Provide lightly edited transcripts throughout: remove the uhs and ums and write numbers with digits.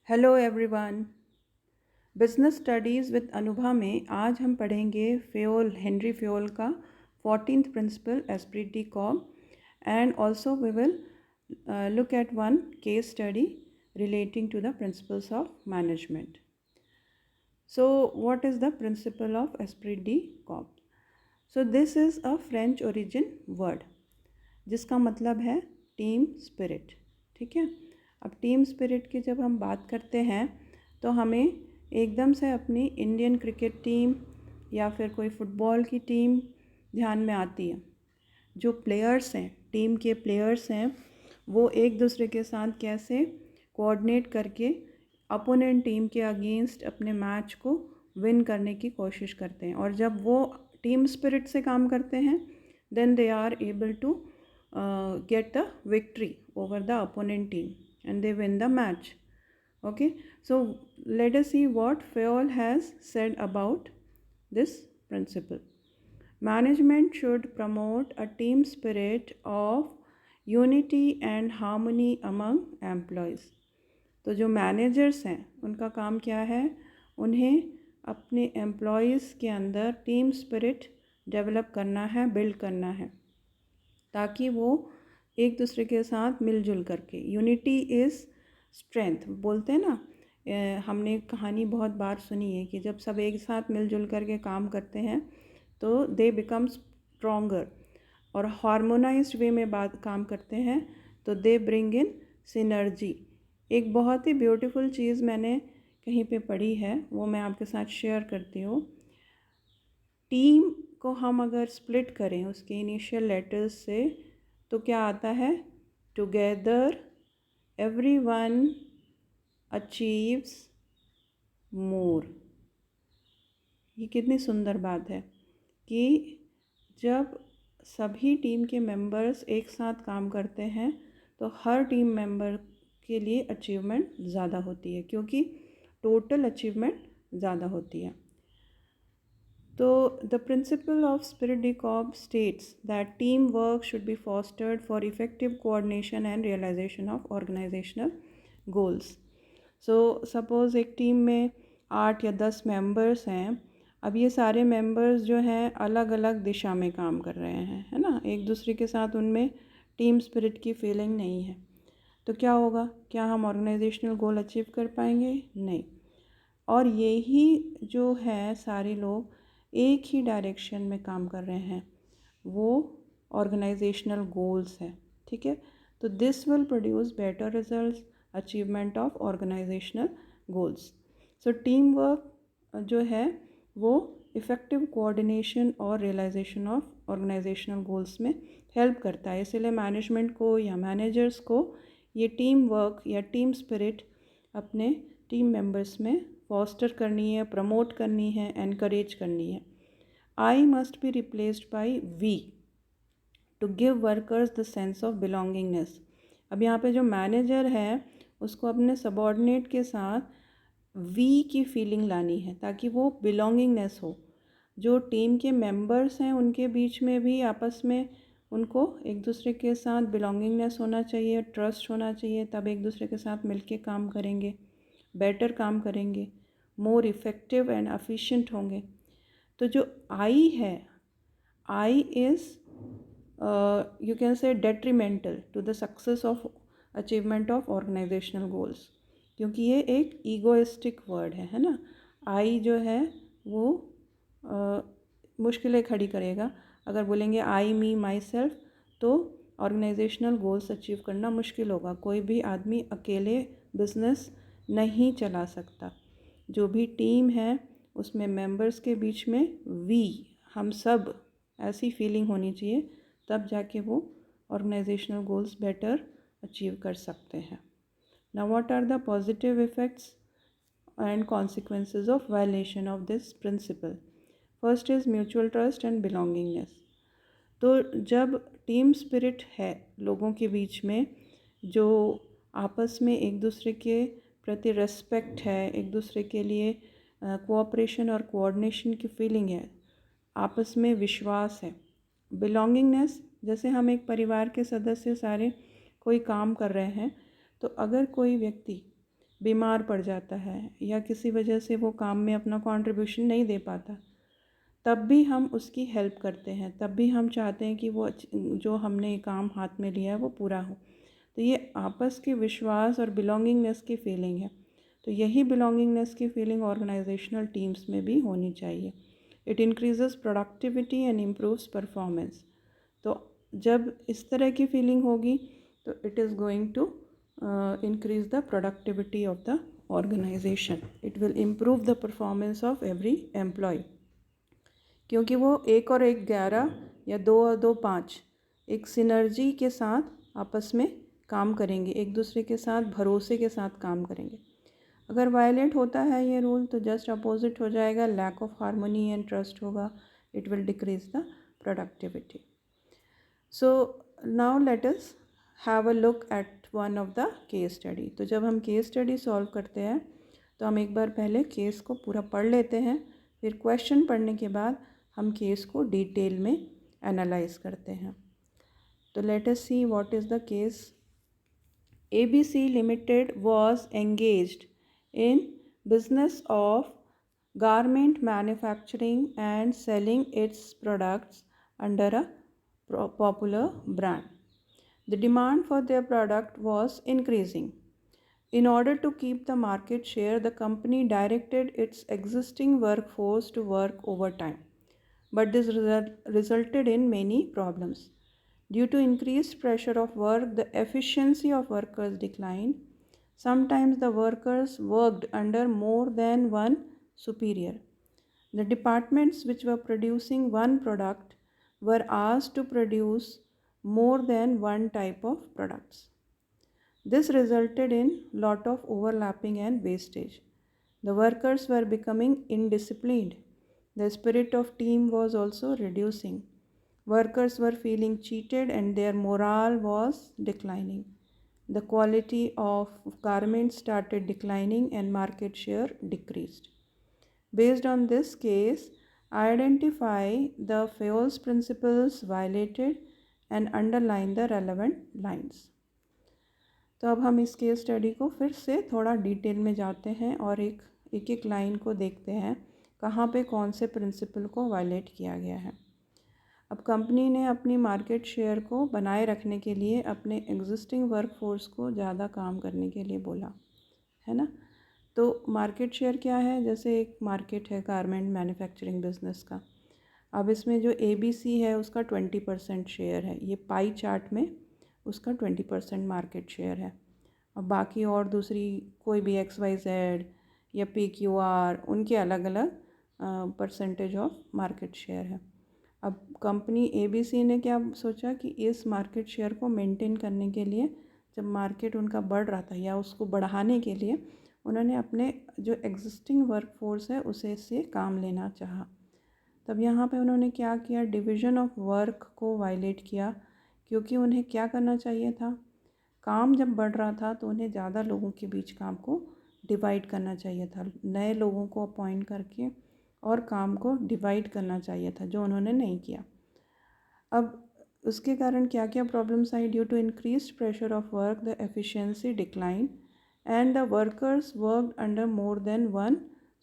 Hello everyone. Business studies with Anubha में आज हम पढ़ेंगे हेनरी फ्योल का 14th principle esprit de corps and also we will look at one case study relating to the principles of management. So what is the principle of esprit de corps? So this is a French origin word जिसका मतलब है team spirit. ठीक है, अब team spirit की जब हम बात करते हैं तो हमें एकदम से अपनी इंडियन क्रिकेट टीम या फिर कोई फुटबॉल की टीम ध्यान में आती है। जो प्लेयर्स हैं, टीम के प्लेयर्स हैं, वो एक दूसरे के साथ कैसे कोऑर्डिनेट करके अपोनेंट टीम के अगेंस्ट अपने मैच को विन करने की कोशिश करते हैं। और जब वो टीम स्पिरिट से काम करते हैं then they are able to get the victory over the opponent team and they win the match. Okay, so let us see what Fayol has said about this principle. Management should promote a team spirit of unity and harmony among employees. तो जो managers हैं उनका काम क्या है? उन्हें अपने employees के अंदर टीम स्पिरिट डेवलप करना है, बिल्ड करना है, ताकि वो एक दूसरे के साथ मिलजुल करके, यूनिटी इज़ स्ट्रेंथ बोलते हैं ना। हमने कहानी बहुत बार सुनी है कि जब सब एक साथ मिलजुल करके काम करते हैं तो दे बिकम स्ट्रोंगर, और हार्मोनाइज्ड वे में काम करते हैं तो दे ब्रिंग इन सिनर्जी। एक बहुत ही ब्यूटीफुल चीज़ मैंने कहीं पे पढ़ी है, वो मैं आपके साथ शेयर करती हूँ। टीम को हम अगर स्प्लिट करें उसके इनिशियल लेटर्स से तो क्या आता है? टुगेदर एवरीवन अचीव्स मोर। ये कितनी सुंदर बात है कि जब सभी टीम के मेंबर्स एक साथ काम करते हैं तो हर टीम मेंबर के लिए अचीवमेंट ज़्यादा होती है, क्योंकि टोटल अचीवमेंट ज़्यादा होती है। So the principle of Spirit de Corps states that teamwork should be fostered for effective coordination and realization of organizational goals. So suppose एक टीम में 8 या 10 मेंबर्स हैं। अब ये सारे मेंबर्स जो हैं अलग अलग दिशा में काम कर रहे हैं, है ना, एक दूसरे के साथ उनमें टीम स्पिरिट की फीलिंग नहीं है। तो क्या होगा? क्या हम ऑर्गेनाइजेशनल गोल अचीव कर पाएंगे? नहीं। और यही जो है सारे लोग एक ही डायरेक्शन में काम कर रहे हैं, वो ऑर्गेनाइजेशनल गोल्स हैं। ठीक है, तो this will produce better results, achievement of organizational goals. So team work जो है वो इफ़ेक्टिव कोऑर्डिनेशन और रियलाइजेशन ऑफ ऑर्गेनाइजेशनल गोल्स में हेल्प करता है। इसलिए मैनेजमेंट को या मैनेजर्स को ये टीम वर्क या टीम स्पिरिट अपने टीम मेंबर्स में फॉस्टर करनी है, प्रमोट करनी है, एनकरेज करनी है। I must be replaced by we to give workers the sense of belongingness. अब यहाँ पे जो मैनेजर है उसको अपने सबॉर्डिनेट के साथ वी की फीलिंग लानी है ताकि वो बिलोंगिंगनेस हो। जो टीम के मेंबर्स हैं उनके बीच में भी आपस में उनको एक दूसरे के साथ बिलोंगिंगनेस होना चाहिए, ट्रस्ट होना चाहिए, तब एक दूसरे के साथ मिलके काम करेंगे, बेटर काम करेंगे, मोर इफ़ेक्टिव एंड एफिशिएंट होंगे। तो जो आई है, I is you can say detrimental to the success of achievement of organizational goals, क्योंकि ये एक ईगोइस्टिक वर्ड है ना। आई जो है वो मुश्किलें खड़ी करेगा। अगर बोलेंगे आई मी माई सेल्फ तो ऑर्गेनाइजेशनल गोल्स अचीव करना मुश्किल होगा। कोई भी आदमी अकेले बिजनेस नहीं चला सकता। जो भी टीम है उसमें मेंबर्स के बीच में वी, हम सब, ऐसी फीलिंग होनी चाहिए, तब जाके वो ऑर्गेनाइजेशनल गोल्स बेटर अचीव कर सकते हैं। Now what are the positive effects and consequences of violation of this principle? First is mutual trust and belongingness. तो जब टीम स्पिरिट है लोगों के बीच में, जो आपस में एक दूसरे के प्रति रेस्पेक्ट है, एक दूसरे के लिए कोऑपरेशन और कोऑर्डिनेशन की फीलिंग है, आपस में विश्वास है। बिलोंगिंगनेस, जैसे हम एक परिवार के सदस्य सारे कोई काम कर रहे हैं तो अगर कोई व्यक्ति बीमार पड़ जाता है या किसी वजह से वो काम में अपना कंट्रीब्यूशन नहीं दे पाता, तब भी हम उसकी हेल्प करते हैं, तब भी हम चाहते हैं कि वो जो हमने काम हाथ में लिया है वो पूरा हो। तो ये आपस के विश्वास और बिलोंगिंगनेस की फीलिंग है। तो यही बिलोंगिंगनेस की फीलिंग ऑर्गेनाइजेशनल टीम्स में भी होनी चाहिए। It increases productivity and improves performance. तो जब इस तरह की फीलिंग होगी तो it is going to increase the productivity of the organization. It will improve the performance of every employee, क्योंकि वो एक और एक 11 या 2 और 2 5 एक सिनर्जी के साथ आपस में काम करेंगे, एक दूसरे के साथ भरोसे के साथ काम करेंगे। अगर वायलेट होता है ये रूल तो जस्ट अपोजिट हो जाएगा, lack of harmony and trust होगा, it will decrease the productivity. So now let us have a look at one of the case study. तो जब हम केस स्टडी सॉल्व करते हैं तो हम एक बार पहले केस को पूरा पढ़ लेते हैं, फिर क्वेश्चन पढ़ने के बाद हम केस को डिटेल में एनालाइज करते हैं। तो let us see what is the case. ABC Limited was engaged in business of garment manufacturing and selling its products under a popular brand. The demand for their product was increasing. In order to keep the market share, the company directed its existing workforce to work overtime. But this resulted in many problems. Due to increased pressure of work, the efficiency of workers declined. Sometimes the workers worked under more than one superior. The departments which were producing one product were asked to produce more than one type of products. This resulted in lot of overlapping and wastage. The workers were becoming indisciplined. The spirit of team was also reducing. Workers were feeling cheated and their morale was declining. The quality of garments started declining and market share decreased. Based on this case, identify the Fayol's principles violated and underline the relevant lines. तो अब हम इस case study को फिर से थोड़ा detail में जाते हैं और एक एक लाइन को देखते हैं कहाँ पे कौन से प्रिंसिपल को वायलेट किया गया है। अब कंपनी ने अपनी मार्केट शेयर को बनाए रखने के लिए अपने एग्जिस्टिंग वर्कफोर्स को ज़्यादा काम करने के लिए बोला है ना। तो मार्केट शेयर क्या है, जैसे एक मार्केट है गारमेंट मैन्युफैक्चरिंग बिजनेस का। अब इसमें जो ABC है उसका 20% शेयर है, ये पाई चार्ट में उसका 20% मार्केट शेयर है। अब बाकी और दूसरी कोई भी XYZ या PQR उनके अलग अलग परसेंटेज ऑफ मार्केट शेयर है। अब कंपनी ABC ने क्या सोचा कि इस मार्केट शेयर को मेंटेन करने के लिए, जब मार्केट उनका बढ़ रहा था या उसको बढ़ाने के लिए, उन्होंने अपने जो एग्जिस्टिंग वर्कफोर्स है उसे से काम लेना चाहा। तब यहाँ पे उन्होंने क्या किया, डिवीज़न ऑफ वर्क को वायलेट किया, क्योंकि उन्हें क्या करना चाहिए था, काम जब बढ़ रहा था तो उन्हें ज़्यादा लोगों के बीच काम को डिवाइड करना चाहिए था, नए लोगों को अपॉइंट करके और काम को डिवाइड करना चाहिए था, जो उन्होंने नहीं किया। अब उसके कारण क्या क्या प्रॉब्लम्स आई, due to increased pressure of work the efficiency decline and the workers worked under more than one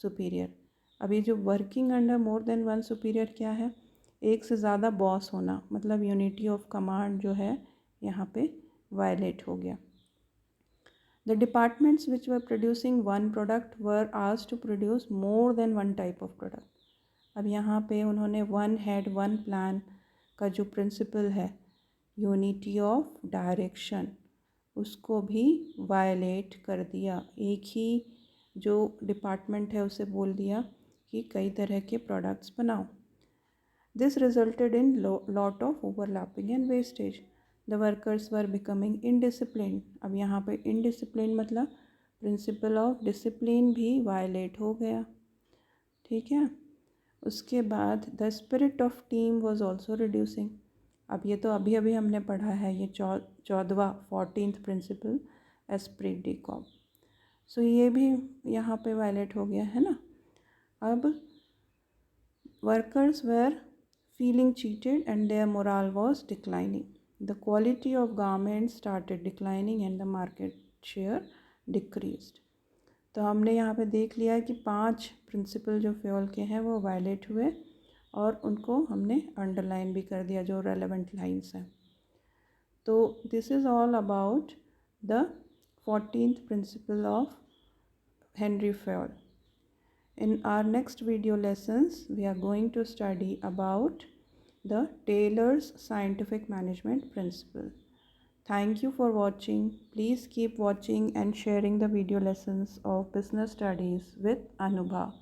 superior. अभी जो working under more than one superior क्या है, एक से ज़्यादा बॉस होना, मतलब यूनिटी ऑफ कमांड जो है यहाँ पे वायलेट हो गया। The departments which were producing one product were asked to produce more than one type of product. अब यहाँ पे उन्होंने वन हेड वन प्लान का जो प्रिंसिपल है, यूनिटी ऑफ डायरेक्शन, उसको भी वायलेट कर दिया। एक ही जो डिपार्टमेंट है उसे बोल दिया कि कई तरह के प्रोडक्ट्स बनाओ। This resulted in lot of overlapping and wastage. The workers were becoming indiscipline. अब यहाँ पे इनडिसिप्लिन मतलब प्रिंसिपल ऑफ डिसिप्लिन भी वायलेट हो गया, ठीक है। उसके बाद the spirit of team was also reducing. अब ये तो अभी अभी हमने पढ़ा है, ये 14वां 14th principle esprit de corps. So ये भी यहाँ पे वायलेट हो गया है ना। अब workers were feeling cheated and their morale was declining. The quality of garments started declining and the market share decreased. तो हमने यहाँ पे देख लिया कि 5 प्रिंसिपल जो फ्यूल के हैं वो वायलेट हुए और उनको हमने अंडरलाइन भी कर दिया जो रेलेवेंट लाइंस हैं। तो this is all about the 14th principle of Henry Fayol. In our next video lessons, we are going to study about the Taylor's scientific management principle. Thank you for watching. Please keep watching and sharing the video lessons of business studies with Anubha.